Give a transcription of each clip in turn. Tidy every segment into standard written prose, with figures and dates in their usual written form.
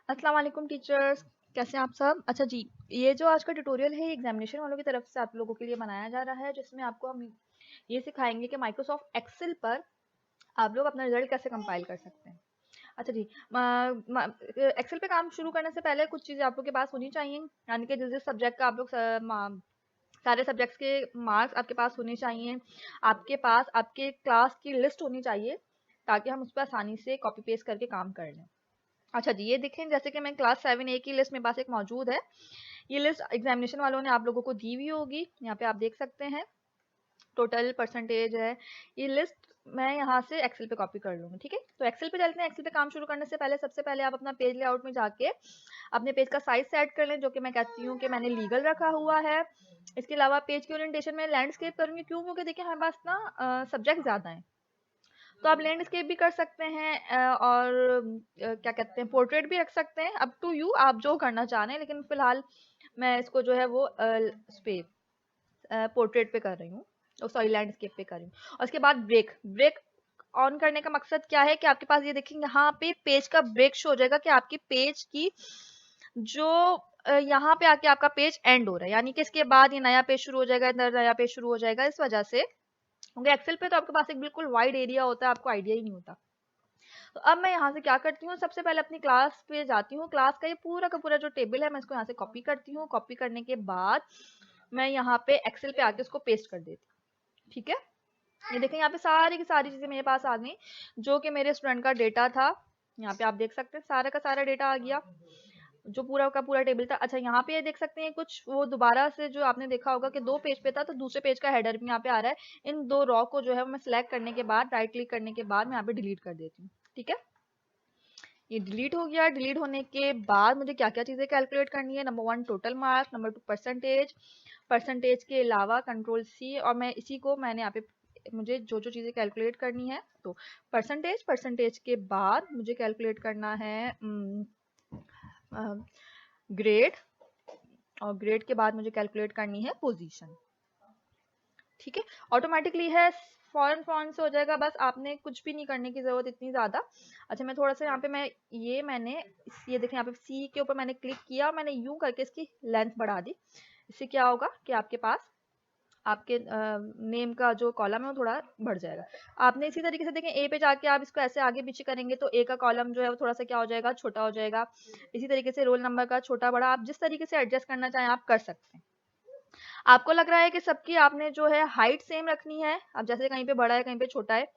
अस्सलाम वालेकुम टीचर्स। कैसे हैं आप सब? अच्छा जी, ये जो आज का ट्यूटोरियल है, ये एग्जामिनेशन वालों की तरफ से आप लोगों के लिए बनाया जा रहा है, जिसमें आपको हम ये सिखाएंगे कि माइक्रोसॉफ्ट एक्सेल पर आप लोग अपना रिजल्ट कैसे कंपाइल कर सकते हैं। अच्छा जी, एक्सेल पे काम शुरू करने से पहले कुछ चीज़ें आप लोग के पास होनी चाहिए, यानी कि जिस जिस सब्जेक्ट का आप लोग सारे सब्जेक्ट्स के मार्क्स आपके पास होने चाहिए। आपके पास आपके क्लास की लिस्ट होनी चाहिए, ताकि हम उस पर आसानी से कॉपी पेस्ट करके काम कर लें। अच्छा जी, ये देखें, जैसे कि मैं क्लास 7A की लिस्ट मेरे पास एक मौजूद है। ये लिस्ट एग्जामिनेशन वालों ने आप लोगों को दी हुई होगी। यहाँ पे आप देख सकते हैं टोटल परसेंटेज है। ये लिस्ट मैं यहाँ से एक्सेल पे कॉपी कर लूंगी। ठीक है, तो एक्सेल पे चलते हैं। एक्सेल पे काम शुरू करने से पहले सबसे पहले आप अपना पेज लेआउट में जाके अपने पेज का साइज सेट कर लें, जो कि मैं कहती हूँ कि मैंने लीगल रखा हुआ है। इसके अलावा पेज की ओरिएंटेशन में लैंडस्केप करूंगी। क्यों? क्योंकि देखिए हमारे पास ना सब्जेक्ट ज़्यादा हैं, तो आप लैंडस्केप भी कर सकते हैं और क्या कहते हैं, पोर्ट्रेट भी रख सकते हैं। अप टू यू, आप जो करना चाह रहे हैं, लेकिन फिलहाल मैं इसको जो है वो उस पे पोर्ट्रेट पे कर रही हूँ, सॉरी लैंडस्केप पे कर रही हूँ। और उसके बाद ब्रेक ब्रेक ऑन करने का मकसद क्या है कि आपके पास ये देखेंगे यहाँ पे पेज का ब्रेक शो हो जाएगा कि आपकी पेज की जो यहाँ पे आके आपका पेज एंड हो रहा है, यानी कि इसके बाद ये नया पेज शुरू हो जाएगा, इधर नया पेज शुरू हो जाएगा। इस वजह से, क्योंकि एक्सेल पे तो आपके पास एक बिल्कुल वाइड एरिया होता है, आपको आइडिया ही नहीं होता। तो अब मैं यहाँ से क्या करती हूँ, सबसे पहले अपनी क्लास पे जाती हूँ। क्लास का ये पूरा का पूरा जो टेबल है, मैं इसको यहाँ से कॉपी करती हूँ। कॉपी करने के बाद मैं यहाँ पे एक्सेल पे आके उसको पेस्ट कर देती हूँ। ठीक है, ये देखें, यहाँ पे सारी की सारी चीजें मेरे पास आ गई, जो कि मेरे स्टूडेंट का डेटा था। यहाँ पे आप देख सकते हैं सारा का सारा डेटा आ गया, जो पूरा का पूरा टेबल था। अच्छा, यहाँ पे ये देख सकते हैं कुछ वो दोबारा से जो आपने देखा होगा कि 2 पेज पे था, तो दूसरे पेज का हेडर भी यहाँ पे आ रहा है। इन 2 रॉ को जो है मैं सिलेक्ट करने के बाद, राइट क्लिक करने के बाद मैं यहाँ पे डिलीट कर देती हूँ। ठीक है, ये डिलीट हो गया। डिलीट होने के बाद मुझे क्या क्या चीजें कैलकुलेट करनी है? Number 1 total marks, number 2 percentage, percentage के अलावा कंट्रोल सी, और मैं इसी को मैंने यहाँ पे मुझे जो जो चीजें कैलकुलेट करनी है, तो परसेंटेज, परसेंटेज के बाद मुझे कैलकुलेट करना है ग्रेड, और ग्रेड के बाद मुझे कैलकुलेट करनी है पोजीशन। ठीक है, ऑटोमेटिकली है, फॉरन फॉरन से हो जाएगा, बस आपने कुछ भी नहीं करने की जरूरत इतनी ज्यादा। अच्छा, मैं थोड़ा सा यहाँ पे मैंने ये देखें, यहाँ पे सी के ऊपर मैंने क्लिक किया और मैंने यूं करके इसकी लेंथ बढ़ा दी। इससे क्या होगा कि आपके पास आपके नेम का जो कॉलम है वो थोड़ा बढ़ जाएगा। आपने इसी तरीके से देखें, ए पे जाके आप इसको ऐसे आगे पीछे करेंगे तो ए का कॉलम जो है वो थोड़ा सा क्या हो जाएगा, छोटा हो जाएगा। इसी तरीके से रोल नंबर का छोटा बड़ा आप जिस तरीके से एडजस्ट करना चाहें आप कर सकते हैं। आपको लग रहा है कि सबकी आपने जो है हाइट सेम रखनी है, अब जैसे कहीं पे बड़ा है कहीं पे छोटा है,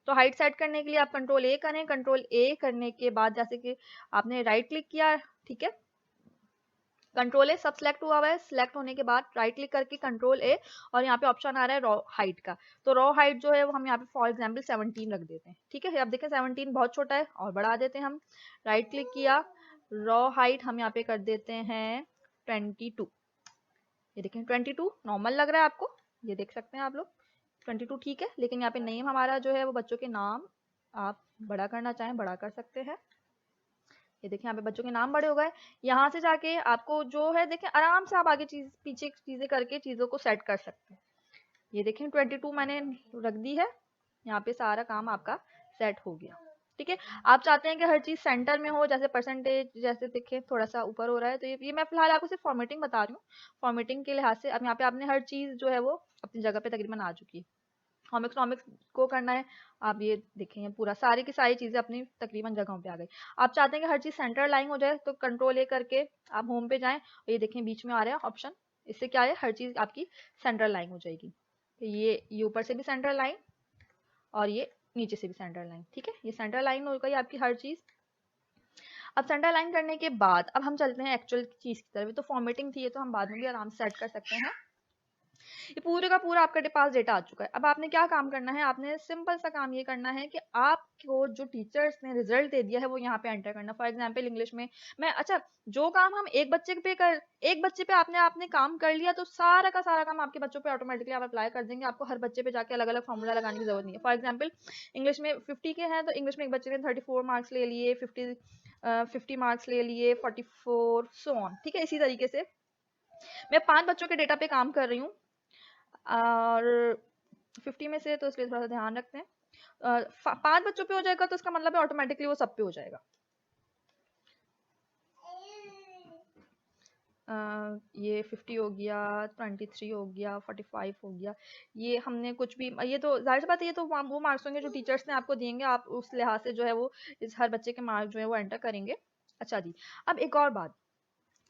तो हाइट सेट करने के लिए आप कंट्रोल ए करें। कंट्रोल ए करने के बाद जैसे कि आपने राइट क्लिक किया, ठीक है, कंट्रोल ए सब सिलेक्ट हुआ हुआ है। सिलेक्ट होने के बाद राइट क्लिक करके कंट्रोल ए, और यहाँ पे ऑप्शन आ रहा है रॉ हाइट का, तो रॉ हाइट जो है वो हम यहाँ पे फॉर एग्जांपल 17 रख देते हैं। ठीक है, अब देखें 17 बहुत छोटा है, और बढ़ा देते हैं हम। राइट क्लिक किया, रॉ हाइट हम यहाँ पे कर देते हैं 22। ये देखें 22 नॉर्मल लग रहा है आपको, ये देख सकते हैं आप लोग 22 ठीक है। लेकिन यहाँ पे नेम हमारा जो है वो बच्चों के नाम आप बड़ा करना चाहें बड़ा कर सकते हैं। ये देखिए यहाँ पे बच्चों के नाम बड़े हो गए। यहाँ से जाके आपको जो है देखें, आराम से आप आगे चीज पीछे चीजें करके चीजों को सेट कर सकते हैं। ये देखें 22 मैंने रख दी है, यहाँ पे सारा काम आपका सेट हो गया। ठीक है, आप चाहते हैं कि हर चीज सेंटर में हो, जैसे परसेंटेज जैसे देखें थोड़ा सा ऊपर हो रहा है, तो ये मैं फिलहाल आपको सिर्फ फॉर्मेटिंग बता रही हूँ। फॉर्मेटिंग के लिहाज से अब यहाँ पे आपने हर चीज जो है वो अपनी जगह पे तकरीबन आ चुकी है। कॉमिक्स को करना है, आप ये देखें ये पूरा सारी की सारी चीजें अपनी तकरीबन जगहों पे आ गई। आप चाहते हैं कि हर चीज सेंटर लाइन हो जाए, तो कंट्रोल ए करके आप होम पे जाएं, और ये देखें बीच में आ रहा है ऑप्शन, इससे क्या है हर चीज आपकी सेंट्रल लाइन हो जाएगी। तो ये ऊपर से भी सेंट्रल लाइन, और ये नीचे से भी सेंट्रल लाइन। ठीक है, ये सेंट्रल लाइन हो गई आपकी हर चीज। अब सेंटर लाइन करने के बाद अब हम चलते हैं एक्चुअल चीज की तरफ। तो फॉर्मेटिंग थी, ये तो हम बाद में भी आराम से सेट कर सकते हैं। ये पूरे का पूरा आपके पास डेटा आ चुका है। अब आपने क्या काम करना है, आपने सिंपल सा काम ये करना है कि आपको जो टीचर्स ने रिजल्ट दे दिया है वो यहाँ पे एंटर करना। फॉर एग्जांपल इंग्लिश में मैं, अच्छा, जो काम हम एक बच्चे पे आपने आपने काम कर लिया, तो सारा का सारा काम आपके बच्चों पे ऑटोमेटिकली आप अप्लाई कर देंगे। आपको हर बच्चे पे जाके अलग अलग फॉर्मूला लगाने की जरूरत नहीं है। फॉर एग्जाम्पल इंग्लिश में 50 के हैं, तो इंग्लिश में एक बच्चे ने 34 मार्क्स ले लिए, 50 मार्क्स ले लिए, 44 सो ऑन। ठीक है, इसी तरीके से मैं 5 बच्चों के डेटा पे काम कर रही हूँ, और 50 में से, तो इसलिए थोड़ा सा ध्यान रखते हैं। 5 बच्चों पे हो जाएगा तो इसका मतलब है ऑटोमेटिकली वो सब पे हो जाएगा। ये 50 हो गया, 23 हो गया, 45 हो गया। ये हमने कुछ भी, ये तो जाहिर सी बात है, ये तो वो मार्क्स होंगे जो टीचर्स ने आपको देंगे, आप उस लिहाज से जो है वो इस हर बच्चे के मार्क्स जो है वो एंटर करेंगे। अच्छा जी, अब एक और बात,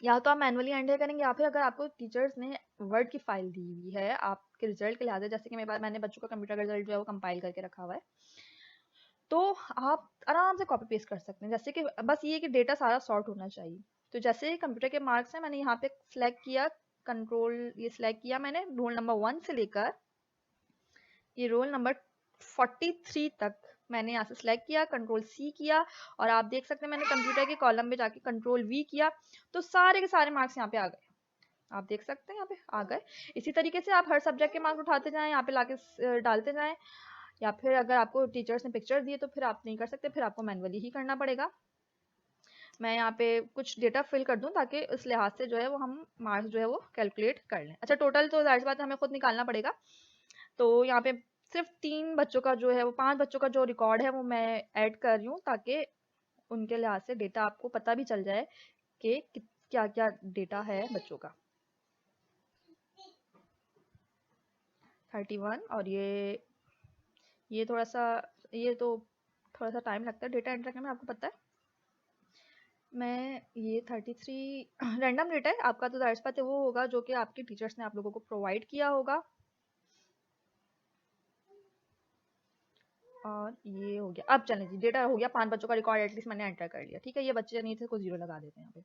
या तो आप मैनुअली एंटर करेंगे या फिर अगर आपको टीचर्स ने वर्ड की फाइल दी हुई है आपके रिजल्ट के लिहाज से, जैसे कि मैंने बच्चों का कंप्यूटर का रिजल्ट जो है वो कंपाइल करके रखा हुआ है, तो आप आराम से कॉपी पेस्ट कर सकते हैं। जैसे कि बस ये कि डेटा सारा सॉर्ट होना चाहिए। तो जैसे कंप्यूटर के मार्क्स हैं, मैंने यहाँ पे सिलेक्ट किया, कंट्रोल ये सिलेक्ट किया मैंने, रोल नंबर 1 से लेकर ये रोल नंबर 43 तक मैंने यहाँ से सिलेक्ट किया, कंट्रोल सी किया, और आप देख सकते हैं मैंने कंप्यूटर के कॉलम में जाके कंट्रोल वी किया, तो सारे के सारे मार्क्स यहाँ पे आ गए। आप देख सकते हैं यहाँ पे आ गए। इसी तरीके से आप हर सब्जेक्ट के मार्क्स उठाते जाएं, यहाँ पे लाके डालते जाएं, या फिर अगर आपको टीचर्स ने पिक्चर दिए तो फिर आप नहीं कर सकते, फिर आपको मैनुअली ही करना पड़ेगा। मैं यहाँ पे कुछ डेटा फिल कर दूं ताकि इस लिहाज से जो है वो हम मार्क्स जो है वो कैलकुलेट कर लें। अच्छा, टोटल तो जाहिर सी बात है हमें खुद निकालना पड़ेगा, तो यहाँ पे सिर्फ 3 बच्चों का जो है वो 5 बच्चों का जो रिकॉर्ड है वो मैं ऐड कर रही हूँ, ताकि उनके लिहाज से डेटा आपको पता भी चल जाए कि क्या क्या डेटा है बच्चों का। 31, और ये थोड़ा सा, ये तो थोड़ा सा टाइम लगता है डेटा एंटर करने में, आपको पता है। मैं ये 33 रैंडम डेटा है आपका, तो जाहिर सी बात है वो होगा जो कि आपके टीचर्स ने आप लोगों को प्रोवाइड किया होगा। और ये हो गया। अब चलें जी, डेटा हो गया, 5 बच्चों का रिकॉर्ड एटलीस्ट मैंने एंटर कर लिया। ठीक है, ये बच्चे नहीं थे को 0 लगा देते हैं यहाँ पे।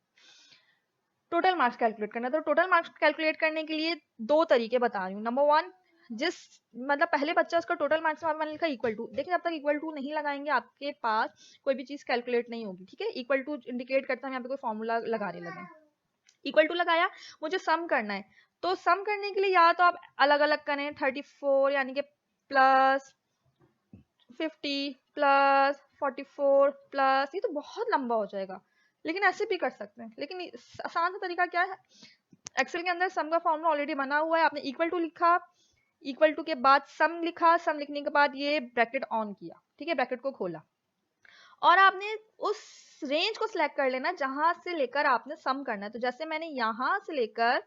टोटल मार्क्स कैलकुलेट करना, तो टोटल मार्क्स कैलकुलेट करने के लिए 2 तरीके बता रही हूँ। नंबर 1, जिस मतलब पहले बच्चा उसका टोटल मार्क्स मैंने लिखा इक्वल टू। देखिए, जब तक इक्वल टू नहीं लगाएंगे आपके पास कोई भी चीज कैलकुलेट नहीं होगी। ठीक है, इक्वल टू इंडिकेट करता है यहाँ पे कोई फॉर्मूला लगाने लगे। इक्वल टू लगाया, मुझे सम करना है, तो सम करने के लिए या तो आप अलग अलग करें, 34 यानी कि प्लस 50 प्लस 44 प्लस, ये तो बहुत लंबा हो जाएगा, लेकिन ऐसे भी कर सकते हैं। लेकिन आसान सा तरीका क्या है, एक्सेल के अंदर सम का फॉर्मूला ऑलरेडी बना हुआ है, आपने इक्वल टू लिखा, इक्वल टू के बाद सम लिखा, सम लिखने के बाद ये ब्रैकेट ऑन किया, ठीक है, ब्रैकेट को खोला, और आपने उस रेंज को सिलेक्ट कर लेना जहां से लेकर आपने सम करना है। तो जैसे मैंने यहां से लेकर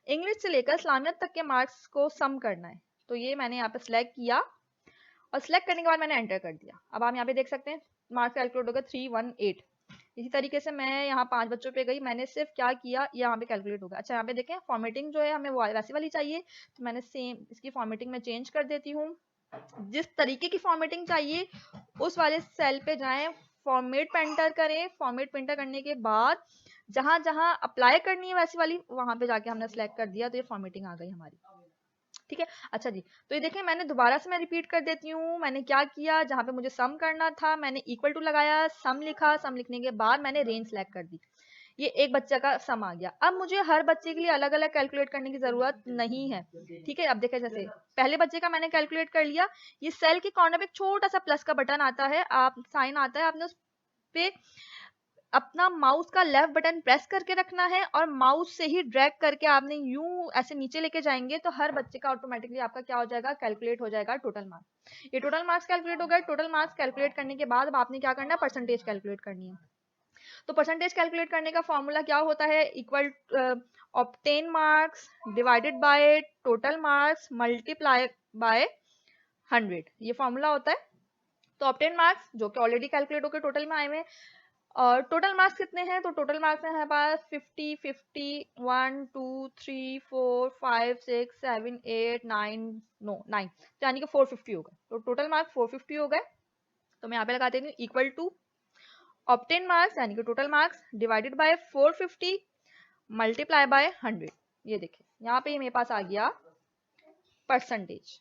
इंग्लिश से लेकर इस्लामियत तक के मार्क्स को सम करना है, तो ये मैंने यहाँ पे सिलेक्ट किया, और सिलेक्ट करने के बाद मैंने एंटर कर दिया। अब आप यहाँ पे देख सकते हैं मार्क्स कैलकुलेट होगा 318। इसी तरीके से मैं यहाँ 5 बच्चों पे गई, मैंने सिर्फ क्या किया, यहाँ पे कैलकुलेट होगा। अच्छा, यहाँ पे देखें फॉर्मेटिंग जो है हमें वैसी वाली चाहिए, तो मैंने सेम इसकी फॉर्मेटिंग में चेंज कर देती हूँ। जिस तरीके की फॉर्मेटिंग चाहिए उस वाले सेल पे जाएं, फॉर्मेट पे एंटर करें, फॉर्मेट पे एंटर करने के बाद जहां जहां अप्लाई करनी है वैसी वाली, वहां पे जाके हमने सेलेक्ट कर दिया, तो ये फॉर्मेटिंग आ गई हमारी। ठीक है, अच्छा जी, तो ये देखें मैंने दोबारा से मैं रिपीट कर देती हूँ। मैंने क्या किया, जहां पे मुझे सम करना था मैंने इक्वल टू लगाया, सम लिखा, सम लिखने के बाद मैंने रेंज सेलेक्ट कर दी, ये एक बच्चे का सम आ गया। अब मुझे हर बच्चे के लिए अलग अलग कैलकुलेट करने की जरूरत नहीं है। ठीक है, अब देखें जैसे पहले बच्चे का मैंने कैलकुलेट कर लिया, ये सेल के कॉर्नर पे एक छोटा सा प्लस का बटन आता है, आप साइन आता है, आपने उस पे अपना माउस का लेफ्ट बटन प्रेस करके रखना है, और माउस से ही ड्रैग करके आपने यूं ऐसे नीचे लेके जाएंगे, तो हर बच्चे का ऑटोमेटिकली आपका क्या हो जाएगा, कैलकुलेट हो जाएगा टोटल मार्क्स। ये टोटल मार्क्स कैलकुलेट हो गए। टोटल मार्क्स कैलकुलेट करने के बाद अब आपने क्या करना है, परसेंटेज कैलकुलेट करनी है। तो परसेंटेज कैलकुलेट करने का फॉर्मूला क्या होता है, equal obtain marks divided by total marks multiply by 100, ये फॉर्मूला होता है। तो ऑब्टेन मार्क्स जो कि ऑलरेडी कैलकुलेट होकर टोटल में आए हुए, और टोटल मार्क्स कितने हैं, तो टोटल मार्क्स हैं हमारे पास 50 50 1 2 3 4 5 6 7 8 9 9, तो यानी कि 450 हो गए। तो टोटल मार्क्स 450 हो गए। तो मैं यहाँ पे लगा देती हूँ इक्वल टू ऑब्टेन मार्क्स यानी कि total marks divided by 450 multiply by 100। ये देखिए यहाँ पे मेरे पास आ गया परसेंटेज,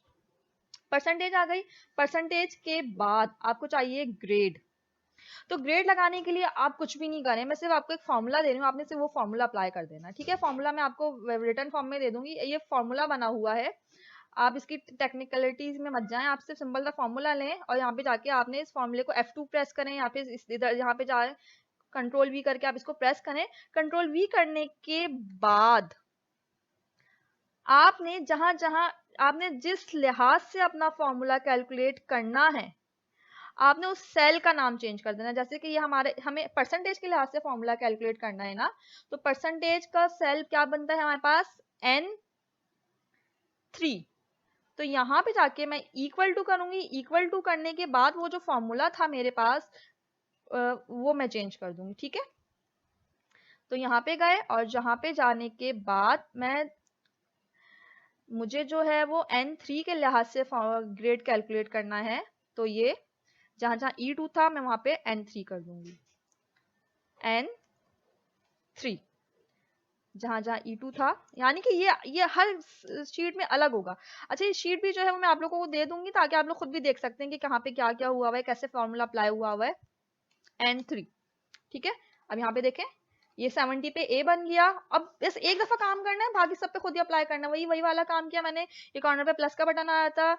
परसेंटेज आ गई। परसेंटेज के बाद आपको चाहिए ग्रेड। तो ग्रेड लगाने के लिए आप कुछ भी नहीं करें, मैं सिर्फ आपको एक फॉर्मूला दे रही हूँ, आपने सिर्फ वो फॉर्मूला अप्लाई कर देना। ठीक है, फॉर्मूला मैं आपको रिटर्न फॉर्म में दे दूंगी, ये फॉर्मूला बना हुआ है, आप इसकी टेक्निकलिटीज में मत जाएं, आप सिर्फ सिंपल सा फॉर्मूला लें, और यहाँ पे जाके आपने इस फॉर्मूले को F2 प्रेस करें, यहाँ पे इधर यहाँ पे जाए कंट्रोल वी करके आप इसको प्रेस करें। कंट्रोल वी करने के बाद आपने जहां जहां आपने जिस लिहाज से अपना फॉर्मूला कैलकुलेट करना है, आपने उस सेल का नाम चेंज कर देना। जैसे कि ये हमें परसेंटेज के लिहाज से फॉर्मूला कैलकुलेट करना है ना, तो परसेंटेज का सेल क्या बनता है हमारे पास, N3। तो यहाँ पे जाके मैं इक्वल टू करूंगी, इक्वल टू करने के बाद वो जो फॉर्मूला था मेरे पास वो मैं चेंज कर दूंगी, ठीक है। तो यहाँ पे गए और जहाँ पे जाने के बाद मुझे जो है वो N3 के लिहाज से ग्रेड कैलकुलेट करना है। तो ये जहां जहां E2 था मैं वहां पे N3 कर दूंगी, N3 जहां जहां E2 था, यानी कि ये हर शीट में अलग होगा। अच्छा, ये शीट भी जो है वो मैं आप लोगों को दे दूंगी ताकि आप लोग खुद भी देख सकते हैं कि कहाँ पे क्या क्या हुआ हुआ है, कैसे फॉर्मूला अप्लाई हुआ हुआ है। N3, ठीक है। अब यहाँ पे देखें, ये 70 पे A बन गया। अब बस एक दफा काम करना है, बाकी सब पे खुद ही अप्लाई करना है। वही वाला काम किया मैंने। ये कॉर्नर पे प्लस का बटन आया था,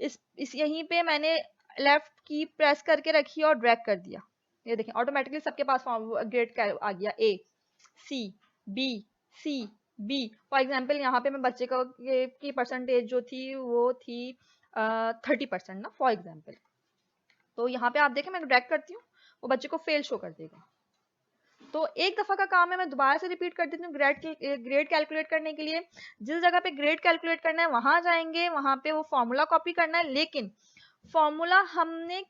इस यहीं पे मैंने लेफ्ट की प्रेस करके रखी और ड्रैग कर दिया। ये देखें ऑटोमेटिकली सबके पास ग्रेड आ गया, A C B C B। For example यहाँ पे मैं बच्चे की परसेंटेज जो थी वो थी 30% ना, फॉर एग्जाम्पल। तो यहाँ पे आप देखें मैं ड्रैग करती हूँ, वो बच्चे को फेल शो कर देगा। तो एक दफा का काम है, मैं दोबारा से रिपीट कर देती हूँ। ग्रेड कैलकुलेट करने के लिए जिस जगह पे ग्रेड कैलकुलेट करना है वहां जाएंगे, वहां पे वो फॉर्मूला कॉपी करना है। लेकिन फॉर्मूला हमें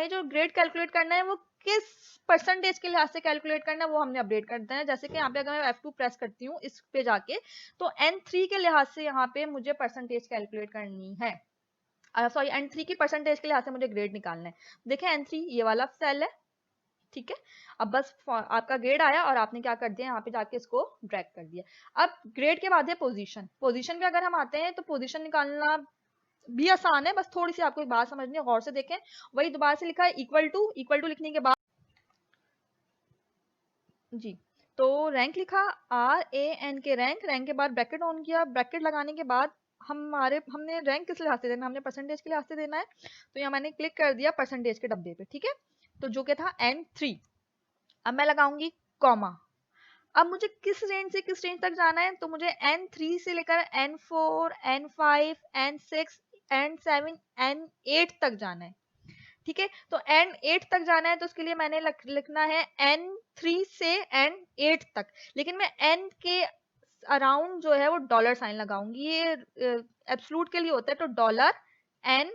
जो ग्रेड कैलकुलेट करना है वो किस परसेंटेज के लिहाज से कैलकुलेट करना है वो हमने अपडेट कर देना है। जैसे कि यहाँ पे अगर मैं F2 प्रेस करती हूँ इस पे जाके, तो N3 के लिहाज से यहाँ पे मुझे परसेंटेज कैलकुलेट करनी है। सॉरी, N3 की परसेंटेज के लिहाज से मुझे ग्रेड निकालना है। देखें N3 ये वाला सेल है, ठीक है। अब बस आपका ग्रेड आया और आपने क्या कर दिया, यहाँ पे जाके इसको ड्रैग कर दिया। अब ग्रेड के बाद है पोजीशन। पोजीशन पे अगर हम आते हैं तो पोजीशन निकालना भी आसान है, बस थोड़ी सी आपको एक बात समझनी है, गौर से देखें। वही दोबारा से लिखा है इक्वल टू, इक्वल टू लिखने के बाद जी, तो रैंक लिखा RAN के रैंक, रैंक के बाद ब्रैकेट ऑन किया। ब्रैकेट लगाने के बाद हमने रैंक किस लिहाज से देना है, हमने परसेंटेज के लिहाज से देना है। तो यहाँ मैंने क्लिक कर दिया परसेंटेज के डब्बे पे, ठीक है। तो जो कि था N3। अब मैं लगाऊंगी कॉमा। अब मुझे किस रेंज से किस रेंज तक जाना है, तो मुझे N3 से लेकर N4 N5 N6 N7 N8 तक जाना है, ठीक है। तो N8 तक जाना है तो उसके लिए मैंने लिखना है N3 से N8 तक। लेकिन मैं N के अराउंड जो है वो डॉलर साइन लगाऊंगी। ये एब्सोल्यूट के लिए होता है, तो $N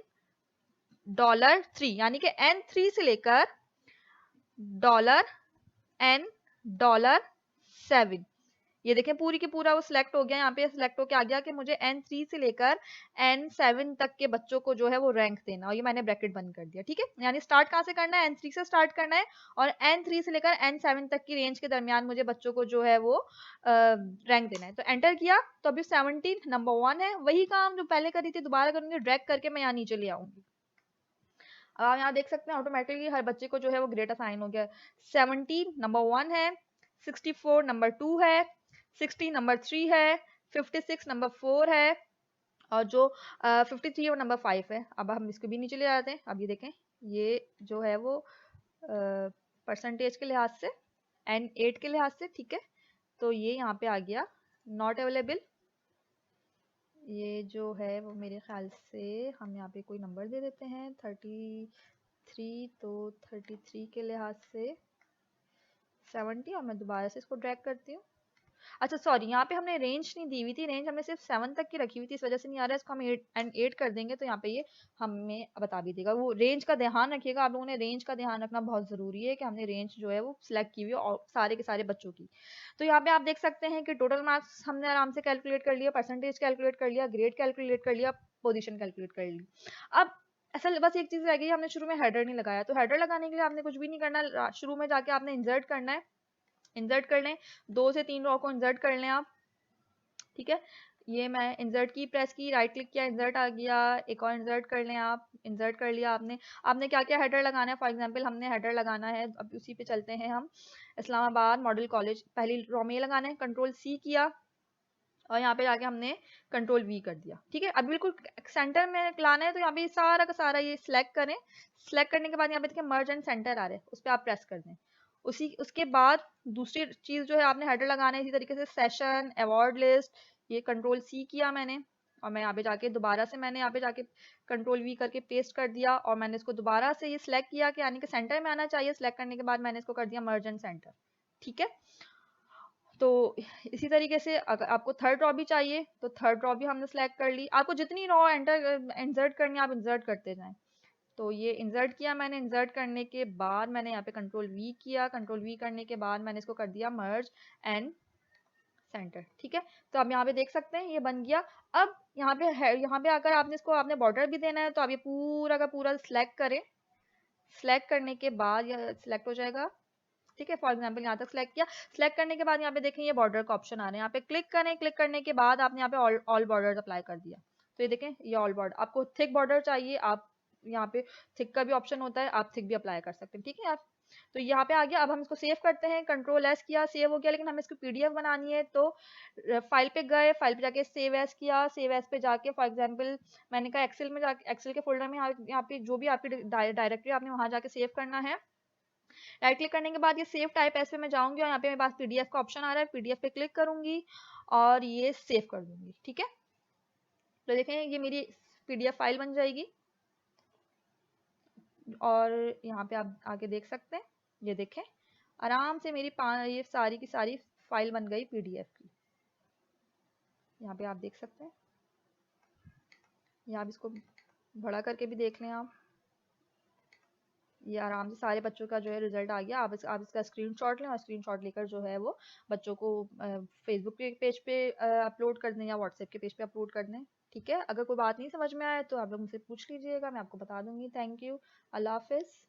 $3, यानी कि N3 से लेकर $N $7। ये देखें पूरी की पूरा वो सिलेक्ट हो गया। यहाँ पे सिलेक्ट होके आ गया कि मुझे N3 से लेकर N7 तक के बच्चों को जो है वो रैंक देना, और ये मैंने ब्रैकेट बंद कर दिया, ठीक है। यानी स्टार्ट कहाँ से करना है, N3 से स्टार्ट करना है, और N3 से लेकर N7 तक की रेंज के दरमियान मुझे बच्चों को जो है वो रैंक देना है। तो एंटर किया तो अभी 17 नंबर 1 है। वही काम जो पहले करी थी दोबारा करूंगी, ड्रैग करके मैं यहाँ नीचे ले आऊंगी। अब आप यहाँ देख सकते हैं ऑटोमेटिकली हर बच्चे को जो है वो ग्रेड असाइन हो गया। 17 नंबर 1 है, 64 नंबर 2 है, 60 नंबर 3 है, 56 नंबर 4 है, और जो 53 और नंबर 5 है। अब हम इसको भी नीचे ले आते हैं। अब ये देखें, ये जो है वो परसेंटेज के लिहाज से N8 के लिहाज से, ठीक है। तो ये यहाँ पे आ गया नॉट अवेलेबल। ये जो है वो मेरे ख्याल से हम यहाँ पे कोई नंबर दे देते हैं 33, तो 33 के लिहाज से 70, और मैं दोबारा से इसको ड्रैग करती हूँ। अच्छा सॉरी, यहाँ पे हमने रेंज नहीं दी हुई थी, रेंज हमने सिर्फ 7 तक की रखी हुई थी, इस वजह से नहीं आ रहा है। इसको हम 8 कर देंगे तो यहाँ पे ये हमें बता भी देगा। वो रेंज का ध्यान रखिएगा, आप लोगों ने रेंज का ध्यान रखना बहुत जरूरी है कि हमने रेंज जो है वो सिलेक्ट की हुई है और सारे के सारे बच्चों की। तो यहाँ पे आप देख सकते हैं कि टोटल मार्क्स हमने आराम से कैलकुलेट कर लिया, परसेंटेज कैलकुलेट कर लिया, ग्रेड कैलकुलेट कर लिया, पोजिशन कैलकुलेट कर ली। अब असल बस एक चीज रह गई, हमने शुरू में हेडर नहीं लगाया। तो हेडर लगाने के लिए आपने कुछ भी नहीं करना, शुरू में जाके आपने इंसर्ट करना है। इंसर्ट कर लें, 2 से 3 रो को इंसर्ट कर लें आप, ठीक है। ये मैं इंसर्ट की प्रेस की, राइट क्लिक किया, इंसर्ट आ गया। एक और इंसर्ट कर लें आप, इंसर्ट कर लिया आपने। आपने क्या क्या हेडर लगाना है, फॉर एग्जांपल हमने हेडर लगाना है, अब उसी पे चलते हैं हम। इस्लामाबाद मॉडल कॉलेज पहली रो में लगाना है, कंट्रोल C किया और यहाँ पे जाके हमने कंट्रोल V कर दिया, ठीक है। अब बिल्कुल सेंटर में लाना है, तो यहाँ पे सारा का सारा ये सिलेक्ट करें। सिलेक्ट करने के बाद यहाँ पे देखिए मर्ज एंड सेंटर आ रहे हैं, उस पर आप प्रेस कर दें। उसके बाद दूसरी चीज जो है आपने हेडर लगाना है इसी तरीके से, सेशन अवार्ड लिस्ट, ये कंट्रोल C किया मैंने। और मैं यहाँ पे जाके दोबारा से मैंने यहाँ पे जाके कंट्रोल वी करके पेस्ट कर दिया और मैंने इसको दोबारा से ये सिलेक्ट किया कि यानी कि सेंटर में आना चाहिए। सिलेक्ट करने के बाद मैंने इसको कर दिया मर्ज एंड सेंटर। ठीक है, तो इसी तरीके से अगर आपको थर्ड रॉ भी चाहिए तो थर्ड रॉ भी हमने सेलेक्ट कर ली। आपको जितनी रॉ इंसर्ट करनी है आप इंसर्ट करते जाएं। तो ये इंसर्ट किया मैंने। इंसर्ट करने के बाद मैंने यहाँ पे कंट्रोल वी किया। कंट्रोल वी करने के बाद मैंने इसको कर दिया मर्ज एंड सेंटर। ठीक है, तो आप यहाँ पे देख सकते हैं ये बन गया। अब यहाँ पे है, यहाँ पे अगर आपने इसको आपने बॉर्डर भी देना है तो आप ये पूरा का पूरा सिलेक्ट करें। सिलेक्ट करने के बाद यह सिलेक्ट हो जाएगा। ठीक है, फॉर एग्जाम्पल यहाँ तक सिलेक्ट किया। सिलेक्ट करने के बाद यहाँ पे देखें ये बॉर्डर का ऑप्शन आ रहे हैं। यहाँ पे क्लिक करें। क्लिक करने के बाद आपने यहाँ पे ऑल बॉर्डर अप्लाई कर दिया। तो ये देखें ये ऑल बॉर्डर। आपको थिक बॉर्डर चाहिए, आप यहाँ पे थिक का भी ऑप्शन होता है, आप थिक भी अप्लाई कर सकते हैं। ठीक है, आप तो यहाँ पे आ गया। अब हम इसको सेव करते हैं। कंट्रोल एस किया, सेव हो गया। लेकिन हमें इसको पीडीएफ बनानी है तो फाइल पे गए, फाइल पे जाके सेव एस किया। सेव एस पे जाके फॉर एग्जाम्पल मैंने कहा एक्सेल में जाके एक्सेल के फोल्डर में यहाँ पे जो भी आपकी डायरेक्टरी आपने वहां जाके सेव करना है। राइट क्लिक करने के बाद ये सेव टाइप ऐसे में जाऊंगी और यहाँ पे मेरे पास पीडीएफ का ऑप्शन आ रहा है। पीडीएफ पे क्लिक करूंगी और ये सेव कर दूंगी। ठीक है, तो देखें ये मेरी पीडीएफ फाइल बन जाएगी और यहाँ पे आप आगे देख सकते हैं। ये देखें आराम से मेरी ये सारी की सारी फाइल बन गई पीडीएफ की। यहाँ पे आप देख सकते हैं। यहाँ भी इसको बड़ा करके भी देख लें आप। ये आराम से सारे बच्चों का जो है रिजल्ट आ गया। आप इसका स्क्रीनशॉट लें और स्क्रीनशॉट लेकर जो है वो बच्चों को फेसबुक के पेज पे अपलोड कर दें या व्हाट्सएप के पेज पे अपलोड कर दें। ठीक है, अगर कोई बात नहीं समझ में आए तो आप लोग मुझसे पूछ लीजिएगा, मैं आपको बता दूंगी। थैंक यू, अल्लाह हाफिज़।